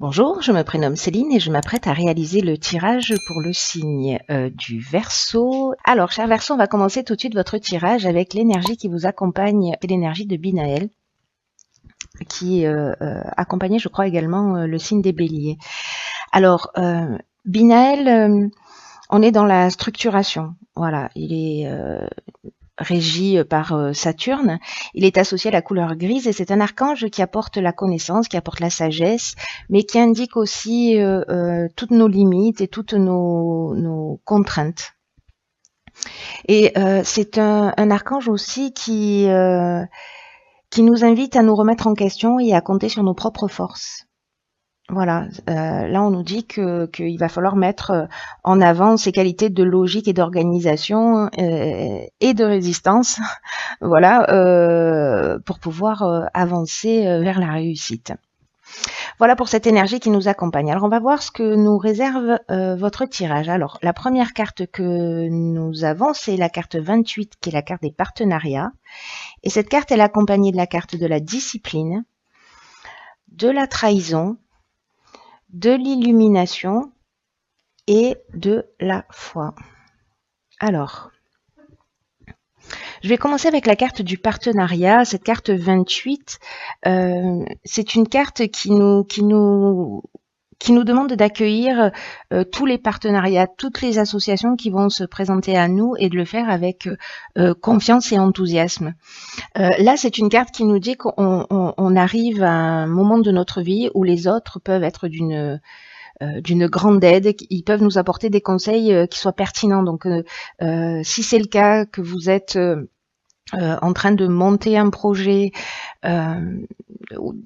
Bonjour, je me prénomme Céline et je m'apprête à réaliser le tirage pour le signe du Verseau. Alors, cher Verseau, on va commencer tout de suite votre tirage avec l'énergie qui vous accompagne. C'est l'énergie de Binaël, qui accompagnait, je crois, également le signe des Béliers. Alors, Binaël, on est dans la structuration. Voilà, il est régi par Saturne. Il est associé à la couleur grise et c'est un archange qui apporte la connaissance, qui apporte la sagesse, mais qui indique aussi toutes nos limites et toutes nos contraintes. Et c'est un archange aussi qui nous invite à nous remettre en question et à compter sur nos propres forces. Voilà, là on nous dit qu'il va falloir mettre en avant ces qualités de logique et d'organisation et de résistance, voilà, pour pouvoir avancer vers la réussite. Voilà pour cette énergie qui nous accompagne. Alors on va voir ce que nous réserve votre tirage. Alors la première carte que nous avons, c'est la carte 28 qui est la carte des partenariats. Et cette carte elle est accompagnée de la carte de la discipline, de la trahison, de l'illumination et de la foi. Alors, je vais commencer avec la carte du partenariat, cette carte 28. C'est une carte qui nous demande d'accueillir tous les partenariats, toutes les associations qui vont se présenter à nous et de le faire avec confiance et enthousiasme. Là, c'est une carte qui nous dit qu'on arrive à un moment de notre vie où les autres peuvent être d'une grande aide, ils peuvent nous apporter des conseils qui soient pertinents. Donc, si c'est le cas, que vous êtes en train de monter un projet,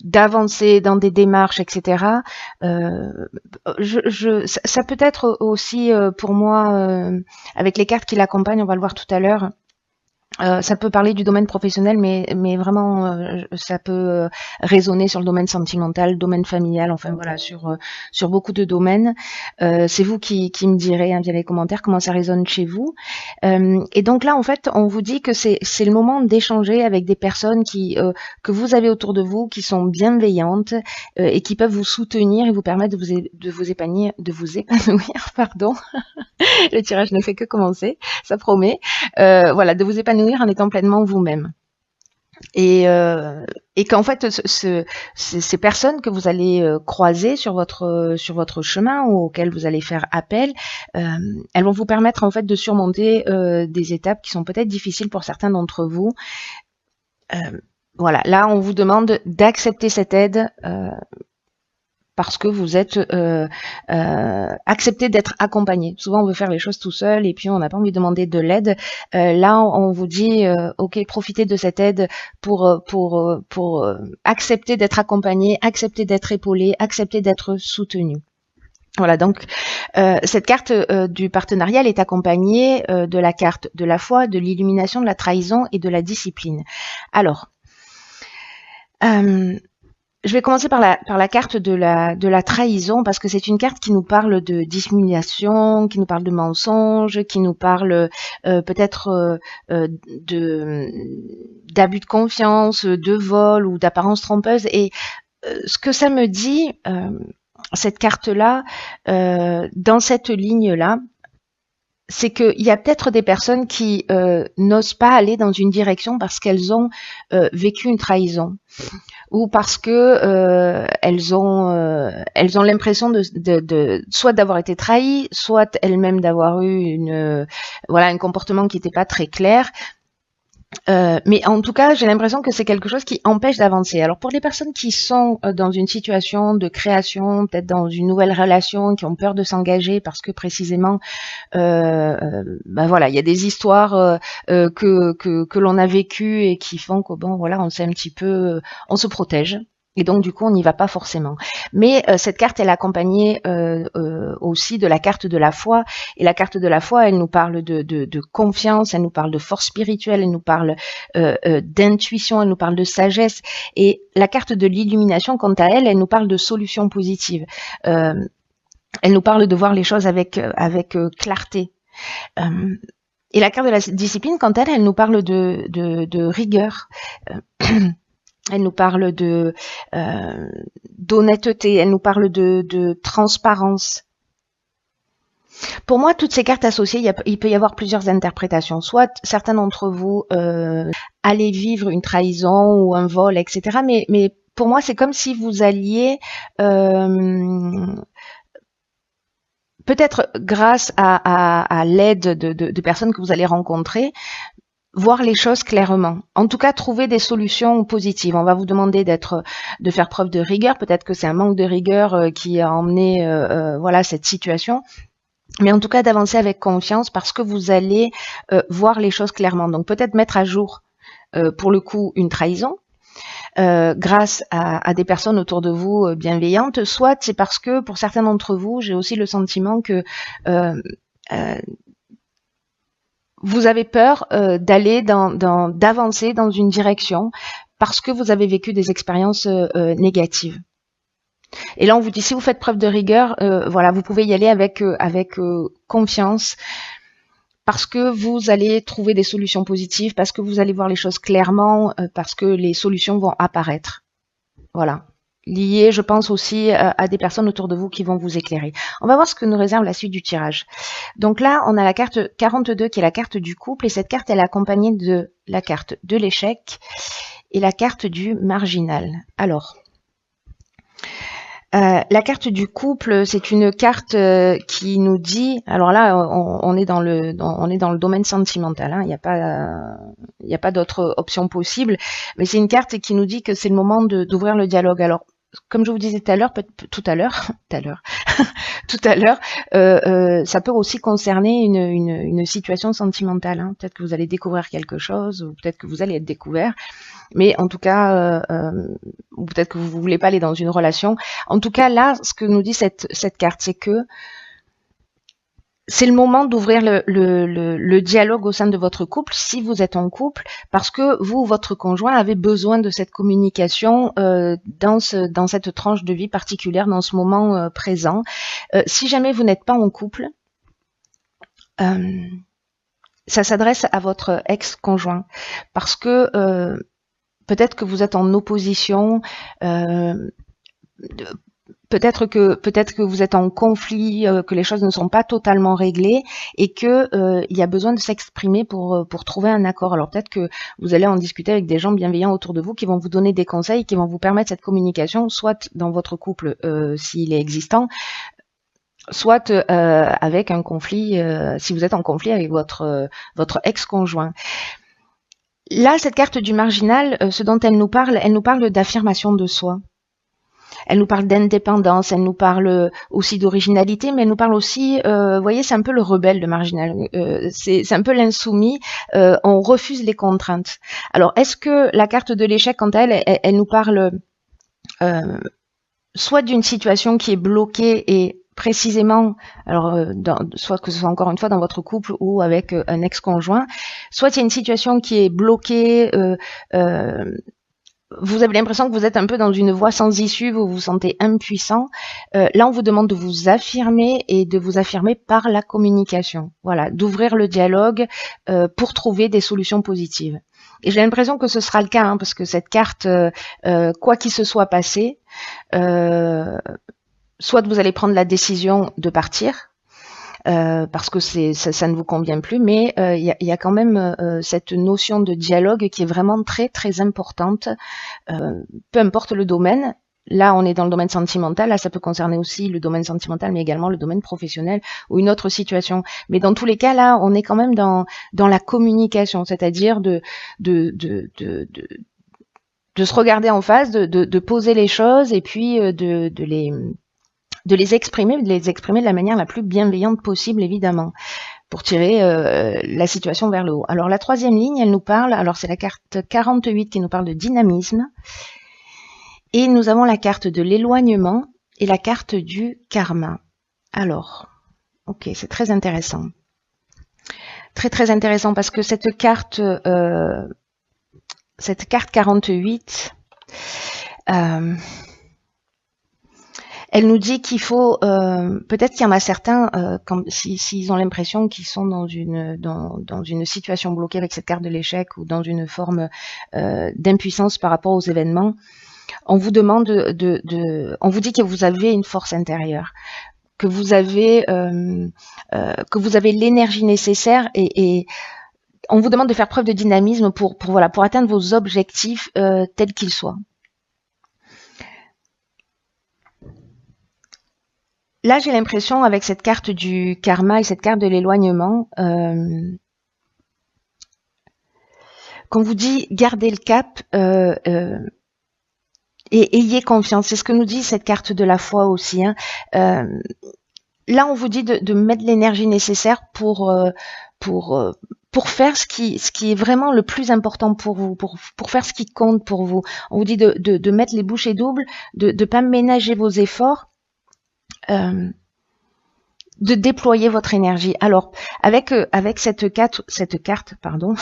d'avancer dans des démarches, etc. Ça peut être aussi pour moi, avec les cartes qui l'accompagnent, on va le voir tout à l'heure, ça peut parler du domaine professionnel, mais vraiment, ça peut résonner sur le domaine sentimental, domaine familial, enfin voilà, sur beaucoup de domaines. C'est vous qui me direz via les commentaires comment ça résonne chez vous. Et donc là, en fait, on vous dit que c'est le moment d'échanger avec des personnes que vous avez autour de vous, qui sont bienveillantes et qui peuvent vous soutenir et vous permettre de vous épanouir, pardon. Le tirage ne fait que commencer, ça promet. Voilà, de vous épanouir en étant pleinement vous-même. Et qu'en fait, ces personnes que vous allez croiser sur votre chemin ou auxquelles vous allez faire appel, elles vont vous permettre en fait de surmonter des étapes qui sont peut-être difficiles pour certains d'entre vous. Voilà, là on vous demande d'accepter cette aide parce que vous êtes accepté d'être accompagné. Souvent, on veut faire les choses tout seul et puis on n'a pas envie de demander de l'aide. Là, on vous dit, ok, profitez de cette aide pour accepter d'être accompagné, accepter d'être épaulé, accepter d'être soutenu. Voilà, donc cette carte du partenariat, elle est accompagnée de la carte de la foi, de l'illumination, de la trahison et de la discipline. Alors, je vais commencer par la carte de la trahison parce que c'est une carte qui nous parle de dissimulation, qui nous parle de mensonge, qui nous parle peut-être d'abus de confiance, de vol ou d'apparence trompeuse. Et ce que ça me dit, cette carte-là, dans cette ligne-là, c'est qu'il y a peut-être des personnes qui n'osent pas aller dans une direction parce qu'elles ont vécu une trahison ou parce que elles ont l'impression de soit d'avoir été trahies, soit elles-mêmes d'avoir eu un comportement qui n'était pas très clair. Mais en tout cas, j'ai l'impression que c'est quelque chose qui empêche d'avancer. Alors pour les personnes qui sont dans une situation de création, peut-être dans une nouvelle relation, qui ont peur de s'engager parce que précisément, voilà, il y a des histoires que l'on a vécues et qui font que bon, voilà, on sait un petit peu, on se protège. Et donc du coup, on n'y va pas forcément. Mais cette carte, elle est accompagnée aussi de la carte de la foi. Et la carte de la foi, elle nous parle de confiance, elle nous parle de force spirituelle, elle nous parle d'intuition, elle nous parle de sagesse. Et la carte de l'illumination, quant à elle, elle nous parle de solutions positives. Elle nous parle de voir les choses avec clarté. Et la carte de la discipline, quant à elle, elle nous parle de rigueur. Elle nous parle de d'honnêteté, elle nous parle de transparence. Pour moi, toutes ces cartes associées, il peut y avoir plusieurs interprétations. Soit certains d'entre vous allez vivre une trahison ou un vol, etc. Mais pour moi, c'est comme si vous alliez, peut-être grâce à l'aide de personnes que vous allez rencontrer, voir les choses clairement. En tout cas, trouver des solutions positives. On va vous demander de faire preuve de rigueur. Peut-être que c'est un manque de rigueur qui a emmené voilà, cette situation. Mais en tout cas, d'avancer avec confiance parce que vous allez voir les choses clairement. Donc peut-être mettre à jour, pour le coup, une trahison. Grâce à des personnes autour de vous bienveillantes, soit c'est parce que pour certains d'entre vous, j'ai aussi le sentiment que vous avez peur d'avancer dans une direction parce que vous avez vécu des expériences négatives. Et là, on vous dit, si vous faites preuve de rigueur, voilà, vous pouvez y aller avec confiance, parce que vous allez trouver des solutions positives, parce que vous allez voir les choses clairement, parce que les solutions vont apparaître. Voilà. Lié, je pense aussi à des personnes autour de vous qui vont vous éclairer. On va voir ce que nous réserve la suite du tirage. Donc là, on a la carte 42 qui est la carte du couple, et cette carte, elle est accompagnée de la carte de l'échec et la carte du marginal. Alors, la carte du couple, c'est une carte qui nous dit, alors là, on est dans le domaine sentimental, hein, il n'y a pas d'autre option possible, mais c'est une carte qui nous dit que c'est le moment d'ouvrir le dialogue. Alors, comme je vous disais tout à l'heure, ça peut aussi concerner une situation sentimentale. Hein. Peut-être que vous allez découvrir quelque chose, ou peut-être que vous allez être découvert. Mais en tout cas, ou peut-être que vous ne voulez pas aller dans une relation. En tout cas, là, ce que nous dit cette carte, c'est que c'est le moment d'ouvrir le dialogue au sein de votre couple, si vous êtes en couple, parce que vous, votre conjoint, avez besoin de cette communication dans cette tranche de vie particulière, dans ce moment présent. Si jamais vous n'êtes pas en couple, ça s'adresse à votre ex-conjoint, parce que peut-être que vous êtes en opposition, peut-être que vous êtes en conflit, que les choses ne sont pas totalement réglées et que il y a besoin de s'exprimer pour trouver un accord. Alors peut-être que vous allez en discuter avec des gens bienveillants autour de vous qui vont vous donner des conseils, qui vont vous permettre cette communication, soit dans votre couple s'il est existant, soit avec un conflit, si vous êtes en conflit avec votre ex-conjoint. Là, cette carte du marginal, ce dont elle nous parle d'affirmation de soi. Elle nous parle d'indépendance, elle nous parle aussi d'originalité, mais elle nous parle aussi, vous voyez, c'est un peu le rebelle, le marginal. C'est un peu l'insoumis. On refuse les contraintes. Alors, est-ce que la carte de l'échec, quant à elle, elle nous parle soit d'une situation qui est bloquée et précisément, alors soit que ce soit encore une fois dans votre couple ou avec un ex-conjoint, soit il y a une situation qui est bloquée, vous avez l'impression que vous êtes un peu dans une voie sans issue, vous vous sentez impuissant. Là, on vous demande de vous affirmer et de vous affirmer par la communication. Voilà, d'ouvrir le dialogue pour trouver des solutions positives. Et j'ai l'impression que ce sera le cas, hein, parce que cette carte, quoi qu'il se soit passé, soit vous allez prendre la décision de partir, parce que ça ne vous convient plus, mais il y a quand même cette notion de dialogue qui est vraiment très très importante, peu importe le domaine. Là, on est dans le domaine sentimental, là ça peut concerner aussi le domaine sentimental, mais également le domaine professionnel ou une autre situation. Mais dans tous les cas, là, on est quand même dans la communication, c'est-à-dire de se regarder en face, de poser les choses et puis de les exprimer de la manière la plus bienveillante possible, évidemment, pour tirer la situation vers le haut. Alors la troisième ligne, elle nous parle, alors c'est la carte 48 qui nous parle de dynamisme, et nous avons la carte de l'éloignement et la carte du karma. Alors, ok, c'est très intéressant. Très très intéressant parce que cette carte 48, Elle nous dit qu'il faut, peut-être qu'il y en a certains, s'ils ont l'impression qu'ils sont dans une situation bloquée avec cette carte de l'échec ou dans une forme d'impuissance par rapport aux événements, on vous demande on vous dit que vous avez une force intérieure, que vous avez l'énergie nécessaire et on vous demande de faire preuve de dynamisme pour atteindre vos objectifs tels qu'ils soient. Là, j'ai l'impression, avec cette carte du karma et cette carte de l'éloignement, qu'on vous dit gardez le cap et ayez confiance. C'est ce que nous dit cette carte de la foi aussi. Hein. Là, on vous dit de mettre l'énergie nécessaire pour faire ce qui est vraiment le plus important pour vous, pour faire ce qui compte pour vous. On vous dit de mettre les bouchées doubles, de pas ménager vos efforts. De déployer votre énergie. Alors, avec cette carte, pardon,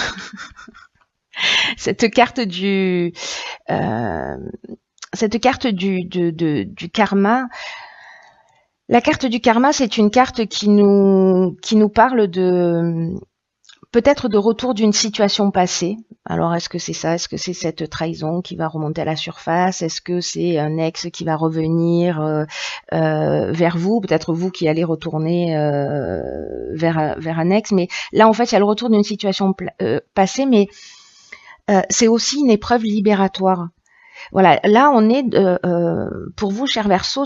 cette carte du karma. La carte du karma, c'est une carte qui nous parle de peut-être de retour d'une situation passée. Alors, est-ce que c'est ça? Est-ce que c'est cette trahison qui va remonter à la surface? Est-ce que c'est un ex qui va revenir vers vous? Peut-être vous qui allez retourner vers un ex. Mais là, en fait, il y a le retour d'une situation passée, mais c'est aussi une épreuve libératoire. Voilà, là, on est pour vous, cher Verseau,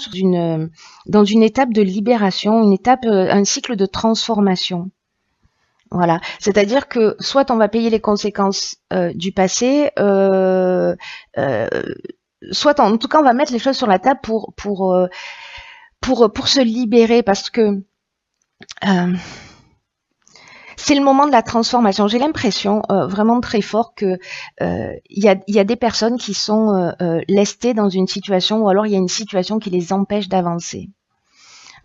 dans une étape de libération, un cycle de transformation. Voilà, c'est-à-dire que soit on va payer les conséquences du passé, soit en tout cas on va mettre les choses sur la table pour se libérer, parce que c'est le moment de la transformation. J'ai l'impression vraiment très fort que y a des personnes qui sont lestées dans une situation, ou alors il y a une situation qui les empêche d'avancer.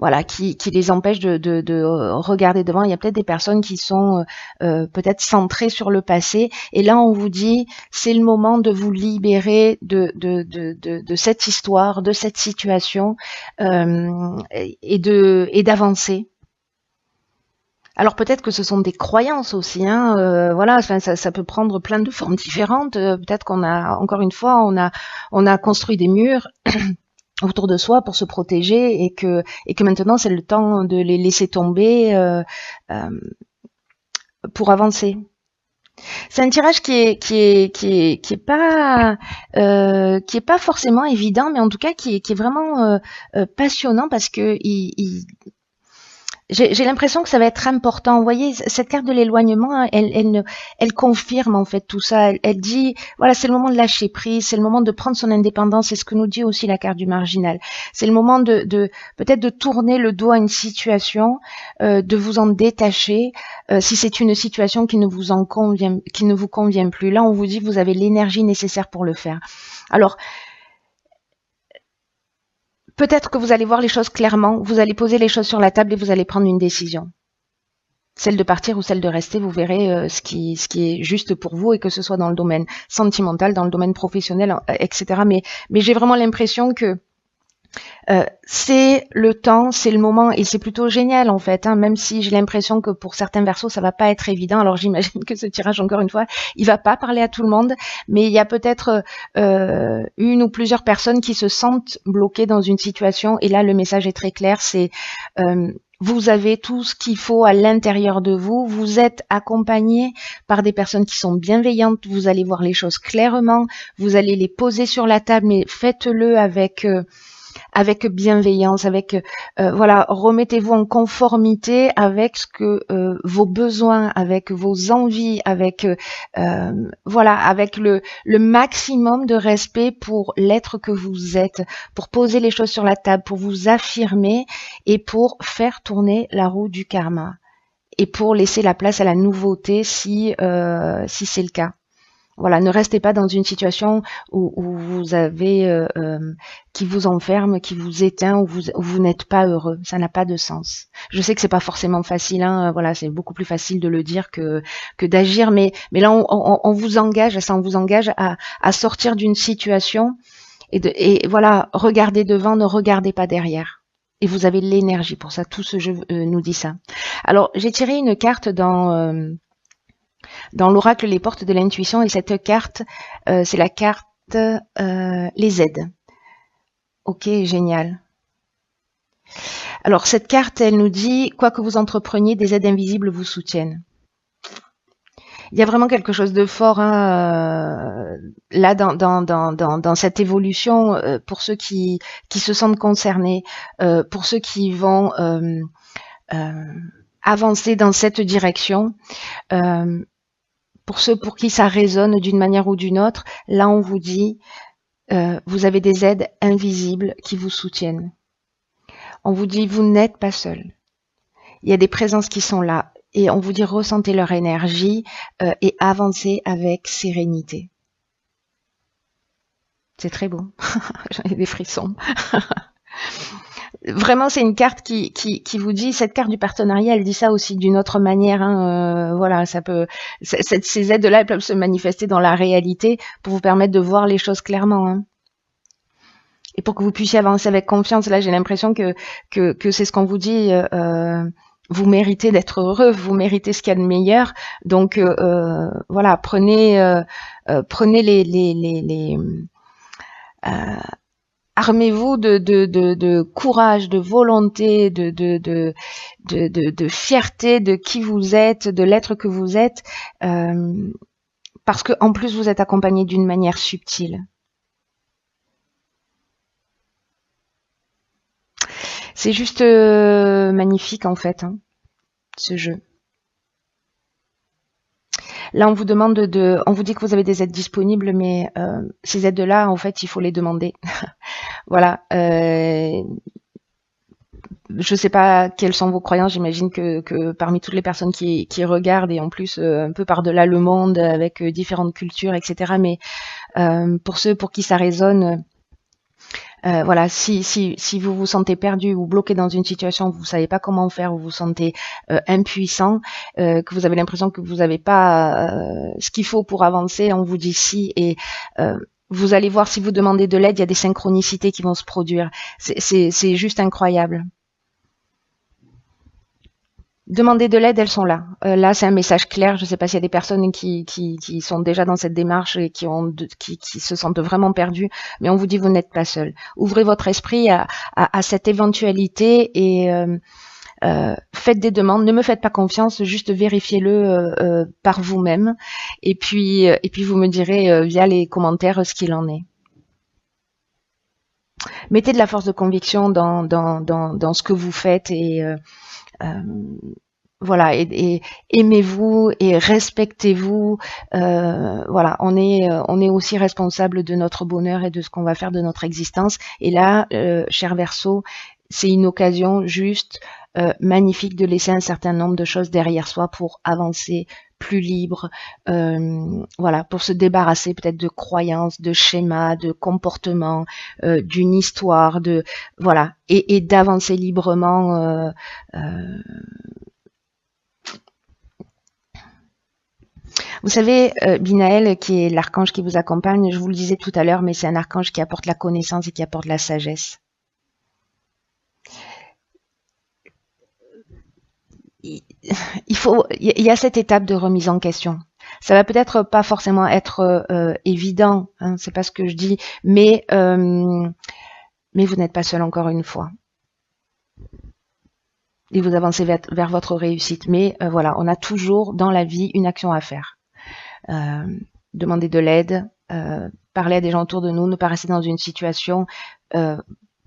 Voilà, qui les empêche de regarder devant. Il y a peut-être des personnes qui sont peut-être centrées sur le passé. Et là, on vous dit, c'est le moment de vous libérer de cette histoire, de cette situation, et d'avancer. Alors peut-être que ce sont des croyances aussi, hein, voilà, enfin, ça peut prendre plein de formes différentes. Peut-être qu'on a, encore une fois, on a construit des murs autour de soi pour se protéger, et que maintenant c'est le temps de les laisser tomber pour avancer. C'est un tirage qui est pas forcément évident, mais en tout cas qui est vraiment passionnant, parce que j'ai l'impression que ça va être important. Vous voyez, cette carte de l'éloignement, elle confirme en fait tout ça. Elle dit, voilà, c'est le moment de lâcher prise, c'est le moment de prendre son indépendance. C'est ce que nous dit aussi la carte du marginal. C'est le moment de peut-être de tourner le dos à une situation, de vous en détacher si c'est une situation qui ne vous convient plus. Là, on vous dit que vous avez l'énergie nécessaire pour le faire. Alors, peut-être que vous allez voir les choses clairement, vous allez poser les choses sur la table et vous allez prendre une décision. Celle de partir ou celle de rester, vous verrez ce qui est juste pour vous, et que ce soit dans le domaine sentimental, dans le domaine professionnel, etc. Mais j'ai vraiment l'impression que c'est le temps, c'est le moment, et c'est plutôt génial en fait, hein, même si j'ai l'impression que pour certains Verseaux ça va pas être évident. Alors j'imagine que ce tirage, encore une fois, il va pas parler à tout le monde, mais il y a peut-être une ou plusieurs personnes qui se sentent bloquées dans une situation, et là le message est très clair, c'est vous avez tout ce qu'il faut à l'intérieur de vous, vous êtes accompagné par des personnes qui sont bienveillantes, vous allez voir les choses clairement, vous allez les poser sur la table, mais faites-le avec bienveillance, voilà, remettez-vous en conformité avec ce que vos besoins, avec vos envies, voilà, avec le maximum de respect pour l'être que vous êtes, pour poser les choses sur la table, pour vous affirmer et pour faire tourner la roue du karma, et pour laisser la place à la nouveauté si c'est le cas. Voilà, ne restez pas dans une situation où vous avez qui vous enferme, qui vous éteint, où vous n'êtes pas heureux. Ça n'a pas de sens. Je sais que c'est pas forcément facile, hein, voilà, c'est beaucoup plus facile de le dire que d'agir, mais là on vous engage, ça on vous engage à sortir d'une situation Et voilà, regardez devant, ne regardez pas derrière. Et vous avez l'énergie pour ça. Tout ce jeu nous dit ça. Alors, j'ai tiré une carte dans l'oracle Les Portes de l'Intuition, et cette carte, c'est la carte les aides. Ok, génial. Alors, cette carte, elle nous dit, quoi que vous entrepreniez, des aides invisibles vous soutiennent. Il y a vraiment quelque chose de fort là dans cette évolution pour ceux qui se sentent concernés, pour ceux qui vont avancer dans cette direction, pour ceux pour qui ça résonne d'une manière ou d'une autre. Là, on vous dit, vous avez des aides invisibles qui vous soutiennent. On vous dit, vous n'êtes pas seul. Il y a des présences qui sont là. Et on vous dit, ressentez leur énergie et avancez avec sérénité. C'est très beau. J'en ai des frissons. Vraiment, c'est une carte qui vous dit, cette carte du partenariat, elle dit ça aussi d'une autre manière. Voilà, ça peut, ces aides-là, elles peuvent se manifester dans la réalité pour vous permettre de voir les choses clairement. Hein. Et pour que vous puissiez avancer avec confiance. Là, j'ai l'impression que c'est ce qu'on vous dit. Vous méritez d'être heureux, vous méritez ce qu'il y a de meilleur. Donc voilà, prenez les armez-vous de courage, de volonté, de fierté de qui vous êtes, de l'être que vous êtes, parce que en plus vous êtes accompagné d'une manière subtile. C'est juste magnifique en fait, hein, ce jeu. Là, on vous demande on vous dit que vous avez des aides disponibles, mais ces aides-là, en fait, il faut les demander. Voilà. Je ne sais pas quelles sont vos croyances. J'imagine que parmi toutes les personnes qui regardent, et en plus un peu par-delà le monde, avec différentes cultures, etc. Mais pour ceux pour qui ça résonne. Voilà, si vous vous sentez perdu ou bloqué dans une situation, vous savez pas comment faire, vous vous sentez impuissant, que vous avez l'impression que vous n'avez pas ce qu'il faut pour avancer, on vous dit si, et vous allez voir, si vous demandez de l'aide, il y a des synchronicités qui vont se produire. C'est juste incroyable. Demandez de l'aide, elles sont là. Là, c'est un message clair. Je ne sais pas s'il y a des personnes qui sont déjà dans cette démarche et qui se sentent vraiment perdues, mais on vous dit, vous n'êtes pas seul. Ouvrez votre esprit à cette éventualité et faites des demandes. Ne me faites pas confiance, juste vérifiez-le par vous-même. Et puis vous me direz via les commentaires ce qu'il en est. Mettez de la force de conviction dans ce que vous faites et voilà, et aimez-vous et respectez-vous. Voilà, on est aussi responsable de notre bonheur et de ce qu'on va faire de notre existence. Et là, cher Verseau, c'est une occasion juste magnifique de laisser un certain nombre de choses derrière soi pour avancer plus libre, voilà, pour se débarrasser peut-être de croyances, de schémas, de comportements, d'une histoire, voilà, et d'avancer librement. Vous savez, Binaël, qui est l'archange qui vous accompagne, je vous le disais tout à l'heure, mais c'est un archange qui apporte la connaissance et qui apporte la sagesse. Il y a cette étape de remise en question. Ça va peut-être pas forcément être évident, hein, c'est pas ce que je dis, mais vous n'êtes pas seul encore une fois. Et vous avancez vers votre réussite. Mais voilà, on a toujours dans la vie une action à faire. Demander de l'aide, parler à des gens autour de nous, ne pas rester dans une situation,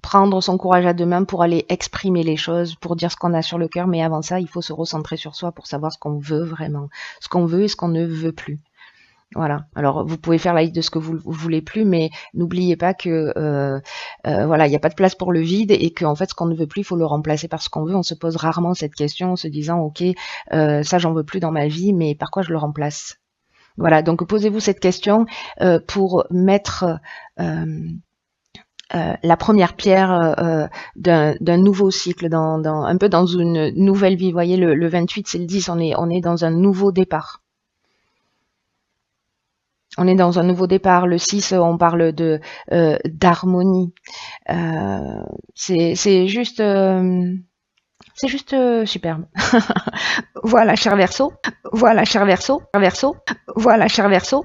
prendre son courage à deux mains pour aller exprimer les choses, pour dire ce qu'on a sur le cœur, mais avant ça, il faut se recentrer sur soi pour savoir ce qu'on veut vraiment, ce qu'on veut et ce qu'on ne veut plus. Voilà. Alors, vous pouvez faire la liste de ce que vous voulez plus, mais n'oubliez pas que voilà, il n'y a pas de place pour le vide et qu'en fait, ce qu'on ne veut plus, il faut le remplacer par ce qu'on veut. On se pose rarement cette question en se disant, ok, ça, j'en veux plus dans ma vie, mais par quoi je le remplace? Voilà. Donc, posez-vous cette question pour mettre la première pierre d'un nouveau cycle, un peu dans une nouvelle vie. Vous voyez, le 28, c'est le 10, on est dans un nouveau départ. On est dans un nouveau départ. Le 6, on parle de d'harmonie. C'est juste, superbe. Voilà, cher Verseau. Voilà, cher Verseau. Verseau. Voilà, cher Verseau.